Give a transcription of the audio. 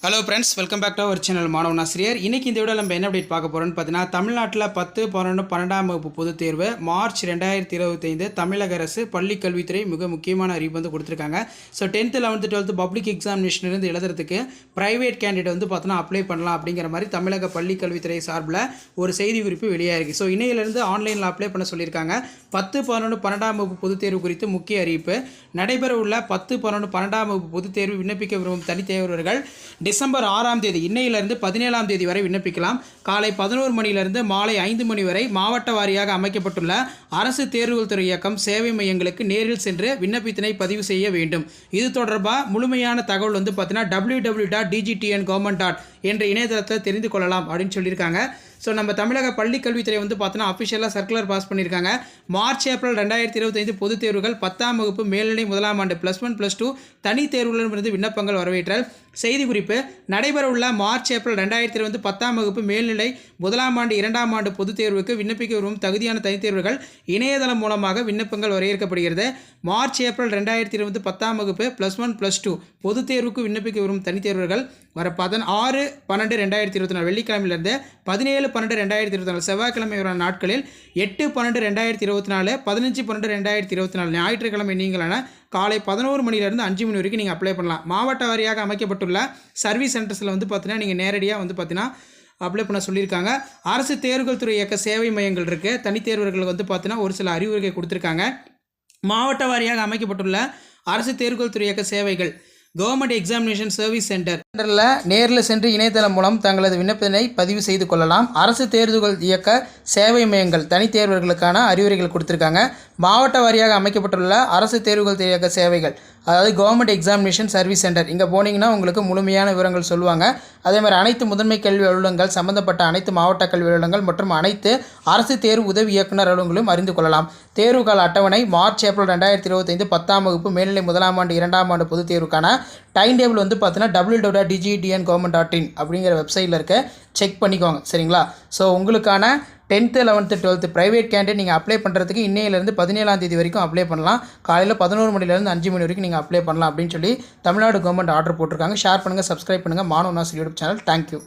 Hello friends, welcome back to our channel மாணவன் ஆசிரியர். இன்றைக்கி இந்த வீடியோவில் நம்ம என்ன அப்டேட் பார்க்க போகிறோம்னு பார்த்தீங்கன்னா, தமிழ்நாட்டில் 10, 11, 12ஆம் வகுப்பு பொதுத் தேர்வு மார்ச் 2025 தமிழக அரசு பள்ளிக் கல்வித்துறை மிக முக்கியமான அறிவிப்பு வந்து கொடுத்துருக்காங்க. So 10th, 11th, 12th public எக்ஸாமினேஷன்லேருந்து எழுதுறதுக்கு ப்ரைவேட் கேண்டிடேட் வந்து பார்த்தோன்னா அப்ளை பண்ணலாம் அப்படிங்கிற மாதிரி தமிழக பள்ளிக் கல்வித்துறை சார்பில் ஒரு செய்தி குறிப்பு வெளியாகிருக்கு. ஸோ இன்னையிலேருந்து ஆன்லைனில் அப்ளை பண்ண சொல்லியிருக்காங்க. 10, 11, 12ஆம் வகுப்பு பொதுத் தேர்வு குறித்து முக்கிய அறிவிப்பு. நடைபெற உள்ள 10, 11, 12ஆம் வகுப்பு பொதுத் தேர்வு விண்ணப்பிக்க விரும்பும் தனித் தேர்வர்கள் டிசம்பர் 6ஆம் தேதி இன்னையிலிருந்து 17ஆம் தேதி வரை விண்ணப்பிக்கலாம். காலை 11 மணியிலிருந்து மாலை 5 மணி வரை மாவட்ட வாரியாக அமைக்கப்பட்டுள்ள அரசு தேர்வுகள் துறை இயக்கம் சேவை மையங்களுக்கு நேரில் சென்று விண்ணப்பத்தினை பதிவு செய்ய வேண்டும். இது தொடர்பாக முழுமையான தகவல் வந்து பார்த்தீங்கன்னா www.dgtngovernment. என்ற இணையதளத்தில் தெரிந்து கொள்ளலாம் அப்படின்னு சொல்லியிருக்காங்க. ஸோ நம்ம தமிழக பள்ளிக் கல்வித்துறை வந்து பார்த்தோன்னா அஃபிஷியலாக சர்க்குலர் பாஸ் பண்ணியிருக்காங்க. மார்ச் ஏப்ரல் 2025 பொதுத் தேர்வுகள் 10ஆம் வகுப்பு மேல்நிலை 1ஆம் ஆண்டு +1 +2 தனித் தேர்வுகளிலிருந்து விண்ணப்பங்கள் வரவேற்றல். செய்தி குறிப்பு. நடைபெறவுள்ள மார்ச் ஏப்ரல் 2020 10ஆம் வகுப்பு மேல்நிலை 1ஆம் ஆண்டு 2ஆம் ஆண்டு பொதுத் தேர்வுக்கு விண்ணப்பிக்க விரும்பும் தகுதியான தனித் தேர்வுகள் இணையதளம் மூலமாக விண்ணப்பங்கள் வரவேற்கப்படுகிறது. மார்ச் ஏப்ரல் 2020 10ஆம் வகுப்பு +1 +2 பொதுத் தேர்வுக்கு விண்ணப்பிக்க விரும்பும் தனித் தேர்வுகள் வர 16/12/2024 வெள்ளிக்கிழமையிலிருந்து 17/12/2024 செவ்வாய்க்கிழமை வர நாட்களில் 8/12/2024 15/12/2024 ஞாயிற்றுக்கிழமை நீங்களான காலை 11 மணிலேருந்து 5 மணி வரைக்கும் நீங்கள் அப்ளை பண்ணலாம். மாவட்ட வாரியாக அமைக்கப்பட்டுள்ள சர்வீஸ் சென்டர்ஸில் வந்து பார்த்தீங்கன்னா நீங்கள் நேரடியாக வந்து பார்த்தீங்கன்னா அப்ளை பண்ண சொல்லியிருக்காங்க. அரசு தேர்வுகள் துறை இயக்க சேவை மையங்கள் இருக்குது. தனித்தேர்வர்களுக்கு வந்து பார்த்தீங்கன்னா ஒரு சில அறிவுரைகள் கொடுத்துருக்காங்க. மாவட்ட வாரியாக அமைக்கப்பட்டுள்ள அரசு தேர்வுகள் துறை இயக்க சேவைகள் கவர்மெண்ட் எக்ஸாமினேஷன் சர்வீஸ் சென்டரில் நேரில் சென்று இணையதளம் மூலம் தங்களது விண்ணப்பத்தினை பதிவு செய்து கொள்ளலாம். அரசு தேர்வுகள் இயக்க சேவை மையங்கள் தனித்தேர்வர்களுக்கான அறிவுரைகள் கொடுத்துருக்காங்க. மாவட்ட வாரியாக அமைக்கப்பட்டுள்ள அரசு தேர்வுகள் இயக்க சேவைகள் அதாவது கவர்மெண்ட் எக்ஸாமினேஷன் சர்வீஸ் சென்டர் இங்கே போனீங்கன்னா உங்களுக்கு முழுமையான விவரங்கள் சொல்லுவாங்க. அதே மாதிரி அனைத்து முதன்மை கல்வி அலுவலகங்கள் சம்பந்தப்பட்ட அனைத்து மாவட்ட கல்வி அலுவலகங்கள் மற்றும் அனைத்து அரசு தேர்வு உதவி இயக்குனர் அலுவலகங்களும் அறிந்து கொள்ளலாம். தேர்வுகால அட்டவணை மார்ச் ஏப்ரல் 2025 10ஆம் வகுப்பு மேல்நிலை 1ஆம் ஆண்டு 2ஆம் ஆண்டு பொதுத் தேர்வுக்கான டைம் டேபிள் வந்து பார்த்தீங்கன்னா www.dgtngovernment.in அப்படிங்கிற வெப்சைட்டில் இருக்க செக் பண்ணிக்கோங்க. சரிங்களா? ஸோ உங்களுக்கான 10th, 11th, 12th private candidate நீங்கள் அப்ளை பண்ணுறதுக்கு இன்னையிலேருந்து 17ஆம் தேதி வரைக்கும் அப்ளை பண்ணலாம். காலையில் 11 மணிலேருந்து 5 மணி வரைக்கும் நீங்கள் அப்ளை பண்ணலாம் அப்படின்னு சொல்லி தமிழ்நாடு கவர்மெண்ட் ஆர்டர் போட்டிருக்காங்க. ஷேர் பண்ணுங்கள், சப்ஸ்கிரைப் பண்ணுங்கள் மாணவன் ஆசிரியர் யூடியூப் சேனல். தேங்க்யூ.